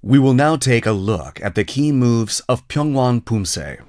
We will now take a look at the key moves of Pyeongwon Poomsae.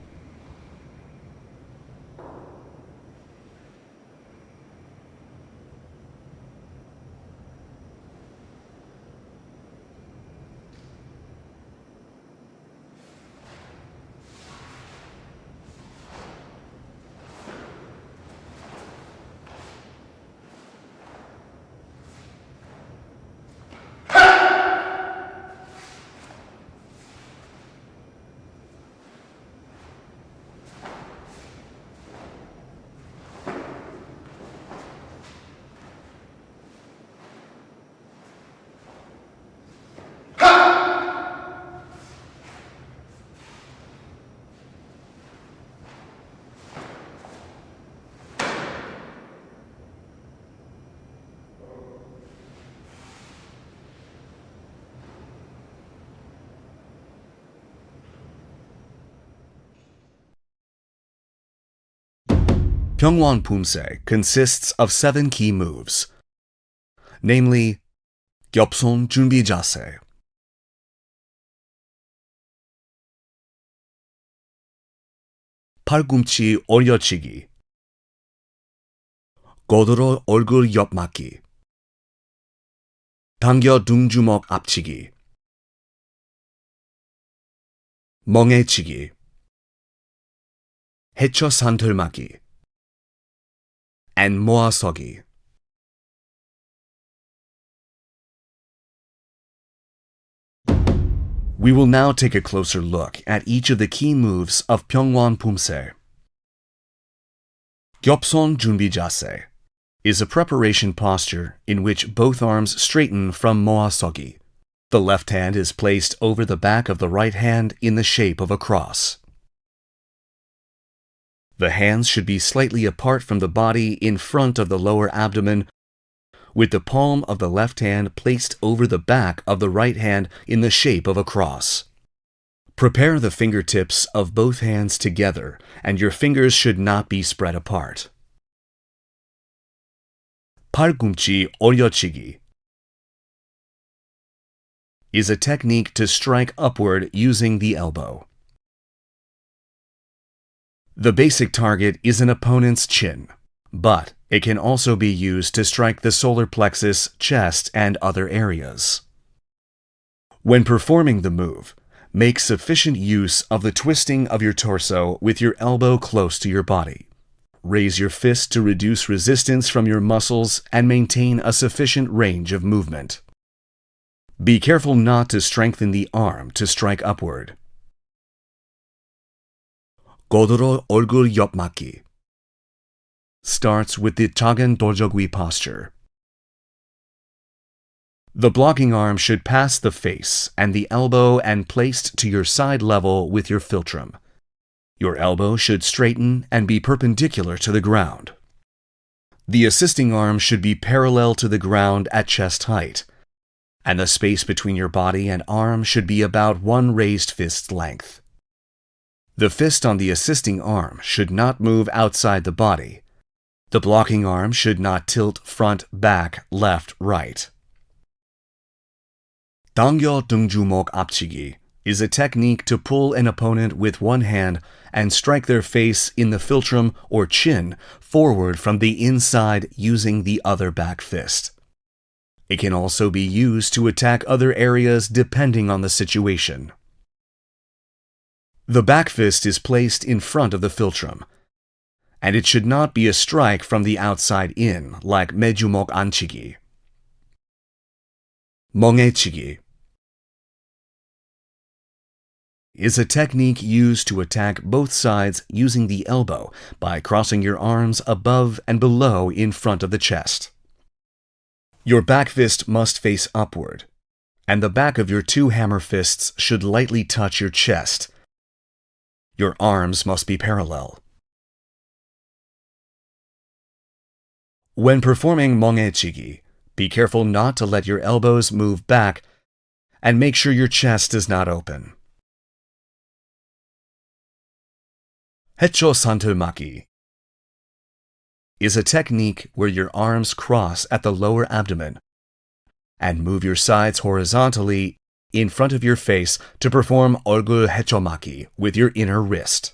Pyeongwon Poomsae consists of 7 key moves, namely 겹손 준비 자세, 팔꿈치 올려치기, 거들어 얼굴 옆 맞기, 당겨 등주먹 앞치기, 멍해치기, 해쳐 산털맞기, and 모아서기. We will now take a closer look at each of the key moves of Pyeongwon Poomsae. 겹손 준비 자세 is a preparation posture in which both arms straighten from 모아서기. The left hand is placed over the back of the right hand in the shape of a cross. The hands should be slightly apart from the body in front of the lower abdomen, with the palm of the left hand placed over the back of the right hand in the shape of a cross. Prepare the fingertips of both hands together, and your fingers should not be spread apart. 팔꿈치 올려치기 is a technique to strike upward using the elbow. The basic target is an opponent's chin, but it can also be used to strike the solar plexus, chest, and other areas. When performing the move, make sufficient use of the twisting of your torso with your elbow close to your body. Raise your fist to reduce resistance from your muscles and maintain a sufficient range of movement. Be careful not to strengthen the arm to strike upward. 거들어 얼굴 옆 맞기 starts with the 작은 돌적위 posture. The blocking arm should pass the face and the elbow and placed to your side level with your philtrum. Your elbow should straighten and be perpendicular to the ground. The assisting arm should be parallel to the ground at chest height, and the space between your body and arm should be about 1 raised fist length. The fist on the assisting arm should not move outside the body. The blocking arm should not tilt front, back, left, right. 당겨 등주먹 앞치기 is a technique to pull an opponent with one hand and strike their face in the philtrum or chin forward from the inside using the other back fist. It can also be used to attack other areas depending on the situation. The back fist is placed in front of the philtrum, and it should not be a strike from the outside in, like 매주먹 안치기. 멍해치기 is a technique used to attack both sides using the elbow by crossing your arms above and below in front of the chest. Your back fist must face upward, and the back of your 2 hammer fists should lightly touch your chest. Your arms must be parallel. When performing 멍해치기, be careful not to let your elbows move back and make sure your chest is not open. 해쳐 산털맞기 is a technique where your arms cross at the lower abdomen and move your sides horizontally in front of your face to perform 얼굴 헤쳐막기 with your inner wrist.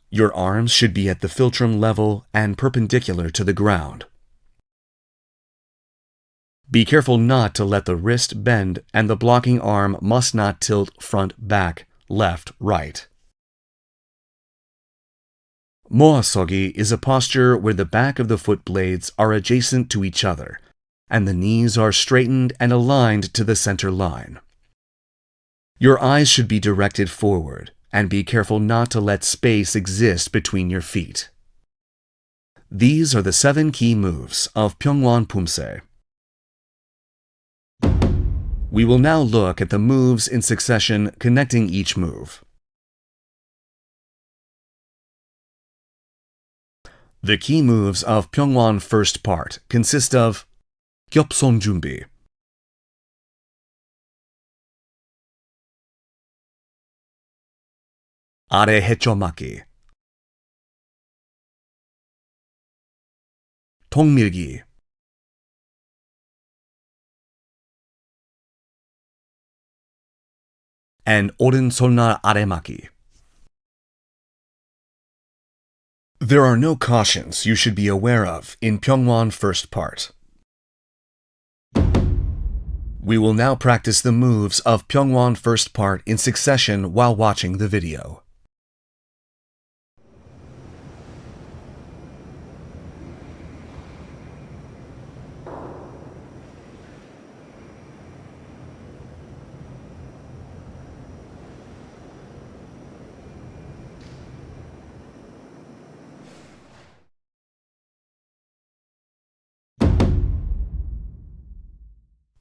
Your arms should be at the philtrum level and perpendicular to the ground. Be careful not to let the wrist bend, and the blocking arm must not tilt front, back, left, right. Moasogi is a posture where the back of the foot blades are adjacent to each other, and the knees are straightened and aligned to the center line. Your eyes should be directed forward, and be careful not to let space exist between your feet. These are the 7 key moves of Pyeongwon Poomsae. We will now look at the moves in succession connecting each move. The key moves of Pyeongwon first part consist of 겹손 준비, 아래 헤쳐막기, 통밀기, and 오른손날 아래막기. There are no cautions you should be aware of in Pyeongwon first part. We will now practice the moves of Pyeongwon first part in succession while watching the video.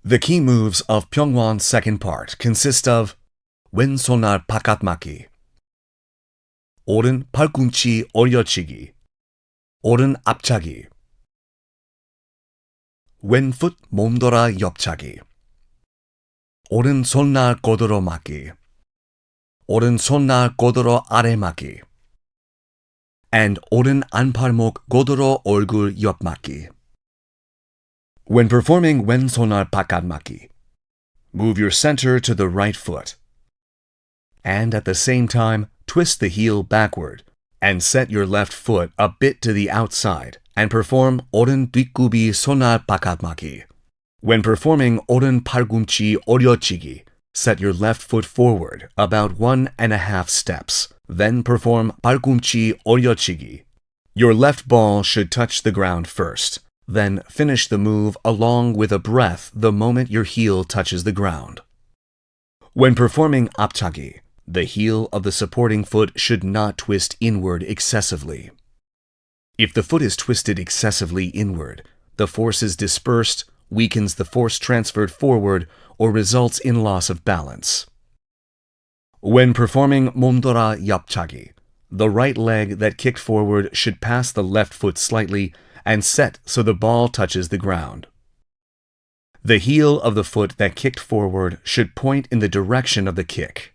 The key moves of Pyeongwon second part consist of 왼손날 바깥막기, 오른 팔꿈치 올려치기, 오른 앞차기, 왼풋 몸돌아 옆차기, 오른손날 고도로 막기, 오른손날 고도로 아래막기, and 오른 안팔목 고도로 얼굴 옆막기. When performing 왼손날 바깥막기, move your center to the right foot, and at the same time twist the heel backward and set your left foot a bit to the outside and perform 오른 뒷굽이 손날 바깥막기. When performing 오른 팔꿈치 올려치기, set your left foot forward about 1.5 steps, then perform 팔꿈치 올려치기. Your left ball should touch the ground first. Then finish the move along with a breath the moment your heel touches the ground. When performing 앞차기, the heel of the supporting foot should not twist inward excessively. If the foot is twisted excessively inward, the force is dispersed, weakens the force transferred forward, or results in loss of balance. When performing 몸돌아 옆차기, the right leg that kicked forward should pass the left foot slightly and set so the ball touches the ground. The heel of the foot that kicked forward should point in the direction of the kick.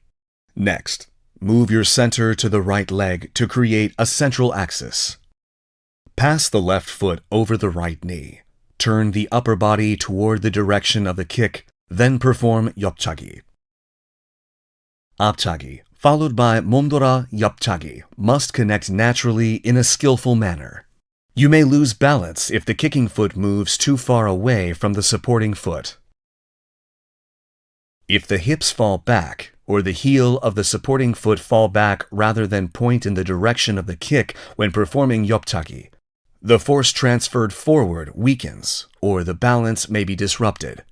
Next, move your center to the right leg to create a central axis. Pass the left foot over the right knee. Turn the upper body toward the direction of the kick, then perform 옆차기. 앞차기, followed by 몸돌아 옆차기, must connect naturally in a skillful manner. You may lose balance if the kicking foot moves too far away from the supporting foot. If the hips fall back, or the heel of the supporting foot fall back rather than point in the direction of the kick when performing 옆차기, the force transferred forward weakens, or the balance may be disrupted.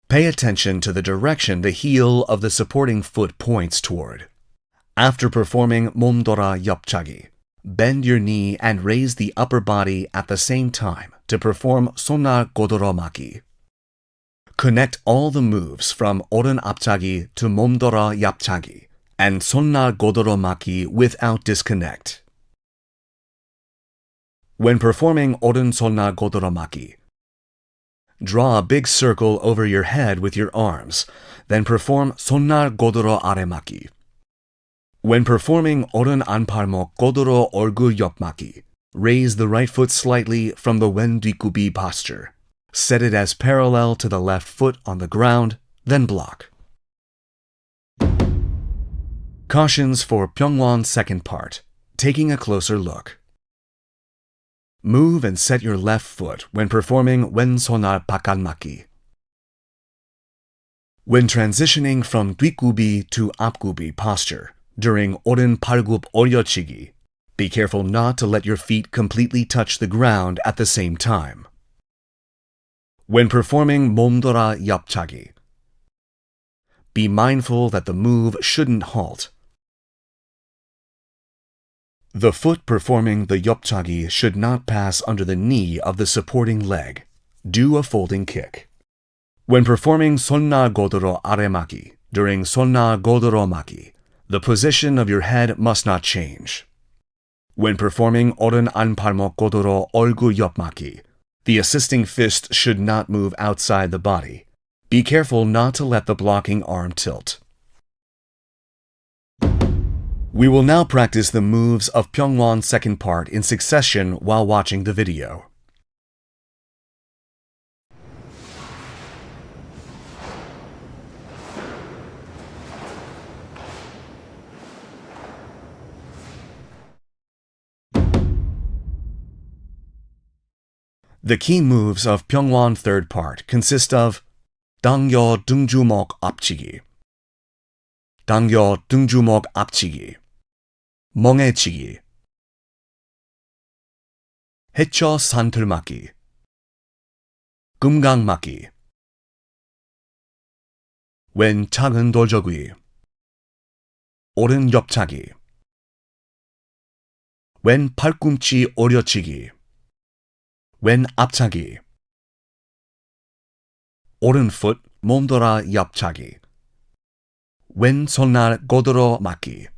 Pay attention to the direction the heel of the supporting foot points toward. After performing 몸돌아 옆차기, bend your knee and raise the upper body at the same time to perform 손날 고도로 막기. Connect all the moves from 오른 앞차기 to 몸돌아 옆차기 and 손날 고도로 막기 without disconnect. When performing 오른손날 고도로 막기, draw a big circle over your head with your arms, then perform 손날 고도로 아래막기. When performing 오른 안팔목 고도로 얼굴 옆막기, raise the right foot slightly from the 왼 뒷굽이 posture. Set it as parallel to the left foot on the ground, then block. Cautions for Pyeongwon second part. Taking a closer look. Move and set your left foot when performing 왼손을 바깥맞기. When transitioning from 뒷굽이 to 앞굽이 posture during 오른 팔굽 올려치기, be careful not to let your feet completely touch the ground at the same time. When performing 몸돌아 옆차기, be mindful that the move shouldn't halt. The foot performing the 옆차기 should not pass under the knee of the supporting leg. Do a folding kick. When performing 손날 고드로 아래맞기 during 손날 고드로 맞기, the position of your head must not change. When performing 오른 안팔목 고드로 얼굴 옆맞기, the assisting fist should not move outside the body. Be careful not to let the blocking arm tilt. We will now practice the moves of Pyeongwon second part in succession while watching the video. The key moves of Pyeongwon third part consist of 당겨 등주먹 앞치기, 당겨 등주먹 앞치기, 멍해치기, 해쳐 산틀맞기, 금강맞기, 왼 작은 돌저귀, 오른 옆차기, 왼 팔꿈치 오려치기, 왼 앞차기, 오른풋 몸돌아 옆차기, 왼 손날 고드로 맞기,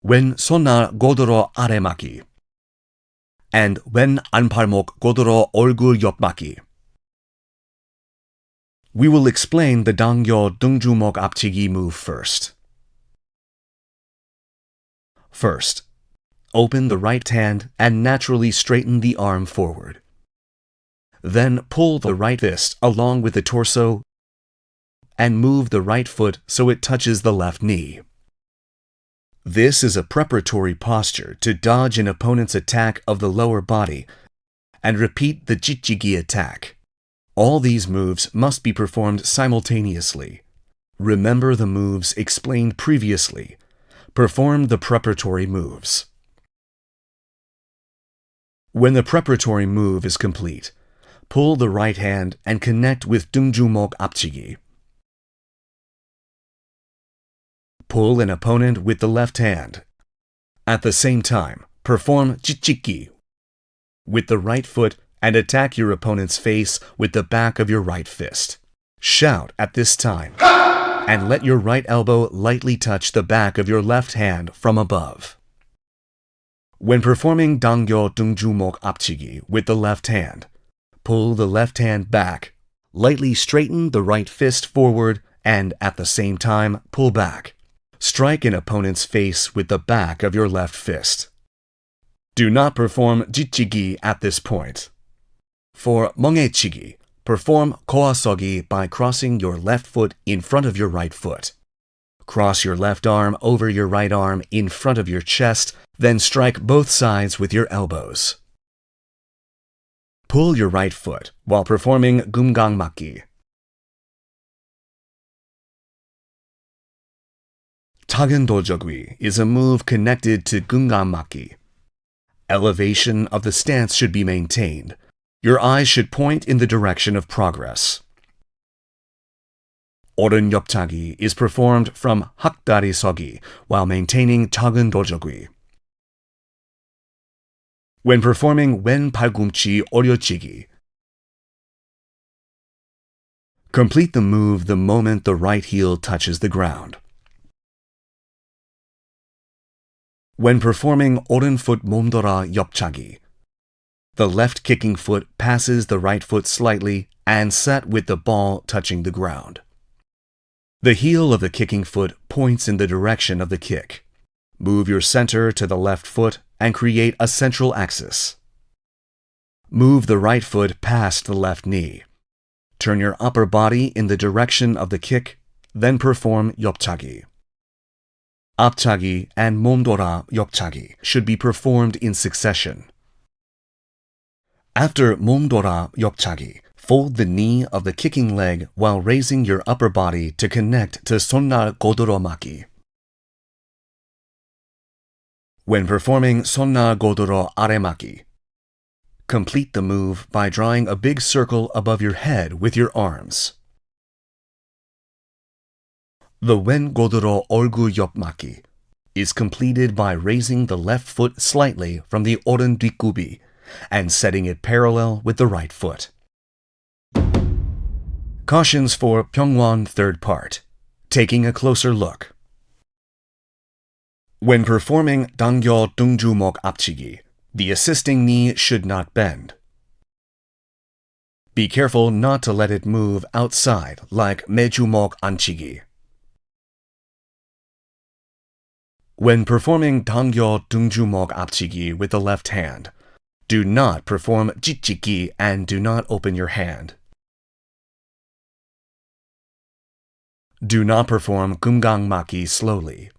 왼 손날 고드로 아래 맞기, and 왼 안팔목 고드로 얼굴 옆 맞기. We will explain the 당겨 등주먹 앞치기 move first. First, open the right hand and naturally straighten the arm forward. Then pull the right fist along with the torso and move the right foot so it touches the left knee. This is a preparatory posture to dodge an opponent's attack of the lower body and repeat the Mangechigi attack. All these moves must be performed simultaneously. Remember the moves explained previously. Perform the preparatory moves. When the preparatory move is complete, pull the right hand and connect with 등주먹 앞치기. Pull an opponent with the left hand. At the same time, perform Mangechigi with the right foot and attack your opponent's face with the back of your right fist. Shout at this time and let your right elbow lightly touch the back of your left hand from above. When performing 당겨 등주먹 앞치기 with the left hand, pull the left hand back, lightly straighten the right fist forward, and at the same time, pull back. Strike an opponent's face with the back of your left fist. Do not perform Mangechigi at this point. For 멍해치기, perform 고아서기 by crossing your left foot in front of your right foot. Cross your left arm over your right arm in front of your chest, then strike both sides with your elbows. Pull your right foot while performing 금강맞기. 작은 돌저귀 is a move connected to 금강맞기. Elevation of the stance should be maintained. Your eyes should point in the direction of progress. 오른 옆차기 is performed from 학다리 서기 while maintaining 작은 돌저귀. When performing 왼 팔꿈치 오려치기, complete the move the moment the right heel touches the ground. When performing 오른풋 몸돌아 옆차기, the left kicking foot passes the right foot slightly and set with the ball touching the ground. The heel of the kicking foot points in the direction of the kick. Move your center to the left foot and create a central axis. Move the right foot past the left knee. Turn your upper body in the direction of the kick, then perform 옆차기. 앞차기 and 몸돌아 옆차기 should be performed in succession. After 몸돌아 옆차기, fold the knee of the kicking leg while raising your upper body to connect to 손날 고드로 맞기. When performing 손날 고드로 아래 맞기, complete the move by drawing a big circle above your head with your arms. The 왼 고드로 얼굴 옆 맞기 is completed by raising the left foot slightly from the 오른 뒷굽이 and setting it parallel with the right foot. Cautions for Pyeongwon third part. Taking a closer look. When performing Tanggal 둥주목 앞치기, the assisting knee should not bend. Be careful not to let it move outside like 매주목 안치기. When performing Tanggal 둥주목 앞치기 with the left hand, do not perform 찌찌기 and do not open your hand. Do not perform 금강맞기 slowly.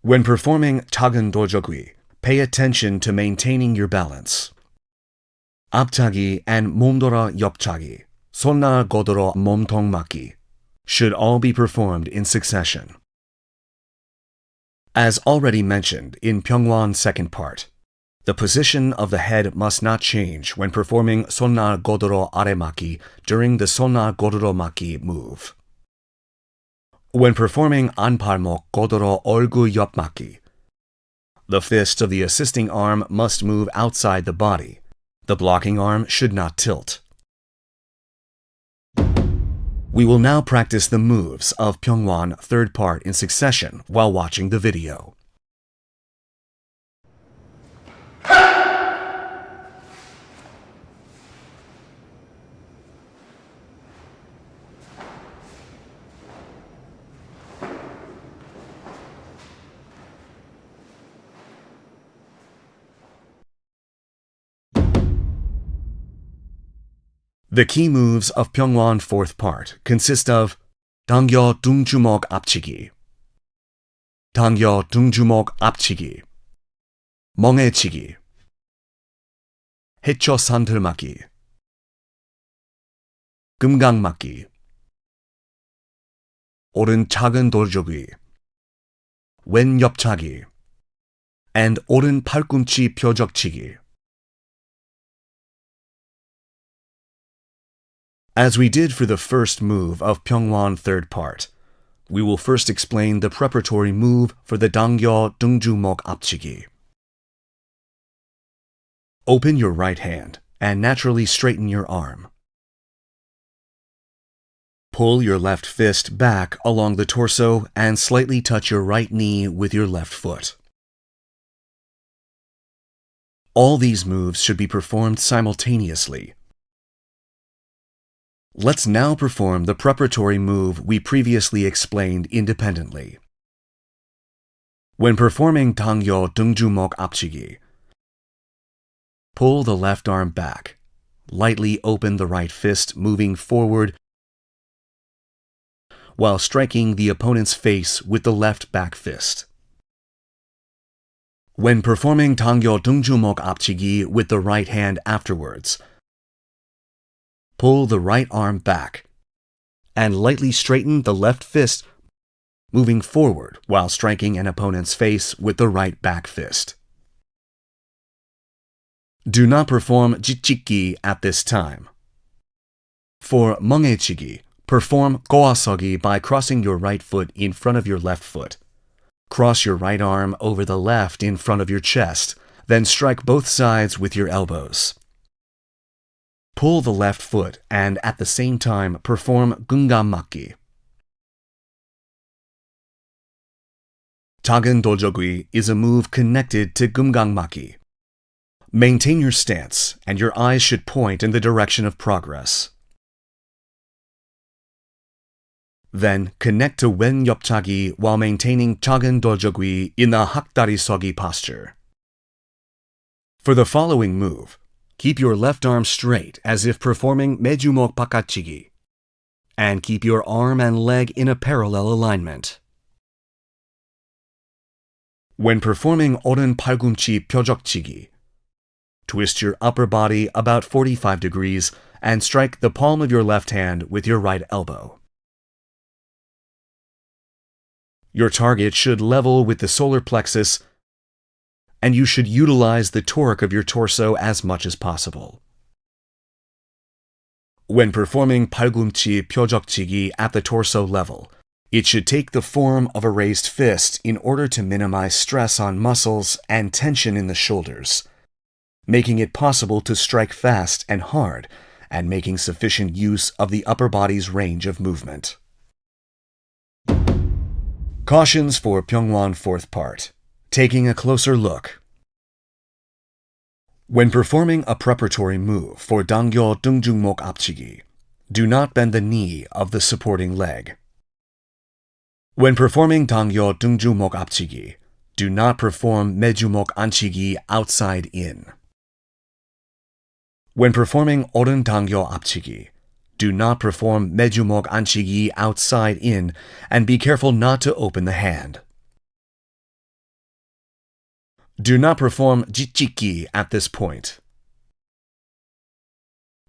When performing 작은 도저귀, pay attention to maintaining your balance. 앞차기 and 몸돌아 옆차기, 손날 고드로 몸통 맞기, should all be performed in succession. As already mentioned in Pyeongwon second part, the position of the head must not change when performing 손날 고드로 아래 맞기 during the 손날 고드로 맞기 move. When performing 안팔목 고드로 얼굴 옆 맞기, the fist of the assisting arm must move outside the body. The blocking arm should not tilt. We will now practice the moves of Pyeongwon third part in succession while watching the video. The key moves of Pyeongwon fourth part consist of Tanggal 둥주목 앞치기, Tanggal 둥주목 앞치기, Mangechigi, 해초 산들 맞기, 금강 맞기, 오른 작은 돌조기, 왼 옆차기, and 오른 팔꿈치 표적치기. As we did for the first move of Pyeongwon third part, we will first explain the preparatory move for the Tanggal 둥주목 앞치기. Open your right hand and naturally straighten your arm. Pull your left fist back along the torso and slightly touch your right knee with your left foot. All these moves should be performed simultaneously. Let's now perform the preparatory move we previously explained independently. When performing Tanggal 둥주목 앞치기, pull the left arm back, lightly open the right fist moving forward while striking the opponent's face with the left back fist. When performing Tanggal 둥주목 앞치기 with the right hand afterwards, pull the right arm back and lightly straighten the left fist moving forward while striking an opponent's face with the right back fist. Do not perform 찌찌기 at this time. For Mangechigi, perform 고아서기 by crossing your right foot in front of your left foot. Cross your right arm over the left in front of your chest, then strike both sides with your elbows. Pull the left foot and at the same time perform 금강 맞기. 작은 도저귀 is a move connected to 금강 맞기. Maintain your stance and your eyes should point in the direction of progress. Then connect to 왼 옆차기 while maintaining 작은 도저귀 in the hakda리 서기 posture. For the following move, keep your left arm straight as if performing 매주목 바깥치기, and keep your arm and leg in a parallel alignment. When performing 오른 팔꿈치 펴적치기, twist your upper body about 45 degrees and strike the palm of your left hand with your right elbow. Your target should level with the solar plexus, and you should utilize the torque of your torso as much as possible. When performing 팔꿈치 펴적치기 at the torso level, it should take the form of a raised fist in order to minimize stress on muscles and tension in the shoulders, making it possible to strike fast and hard and making sufficient use of the upper body's range of movement. Cautions for Pyeongwon fourth part. Taking a closer look. When performing a preparatory move for Tanggal 등중목 앞치기, do not bend the knee of the supporting leg. When performing Tanggal 등중목 앞치기, do not perform 매주목 안치기 outside in. When performing 오른 당겨 앞치기, do not perform 매주목 안치기 outside in, and be careful not to open the hand. Do not perform 지치기 at this point.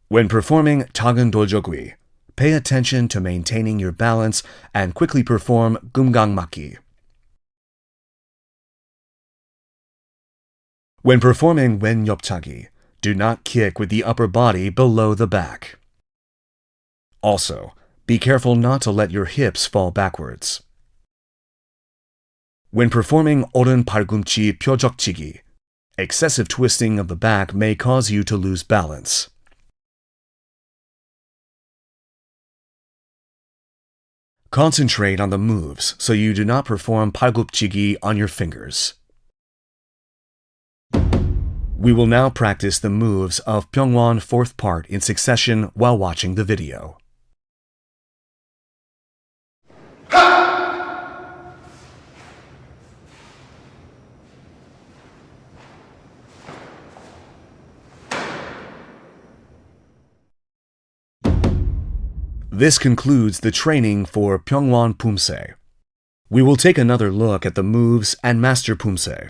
When performing 작은 돌적기, pay attention to maintaining your balance and quickly perform 금강맞기. When performing 왼옆차기, do not kick with the upper body below the back. Also, be careful not to let your hips fall backwards. When performing 오른 팔꿈치 펴적치기, excessive twisting of the back may cause you to lose balance. Concentrate on the moves so you do not perform 팔꿈치기 on your fingers. We will now practice the moves of Pyeongwon fourth part in succession while watching the video. This concludes the training for Pyeongwon Poomsae. We will take another look at the moves and master Poomsae.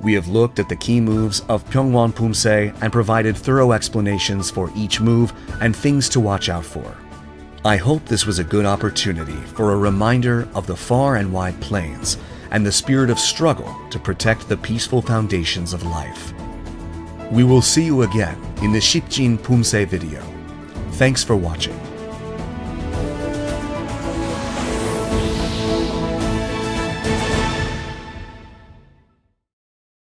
We have looked at the key moves of Pyeongwon Poomsae and provided thorough explanations for each move and things to watch out for. I hope this was a good opportunity for a reminder of the far and wide plains and the spirit of struggle to protect the peaceful foundations of life. We will see you again in the Shipjin Poomsae video. Thanks for watching.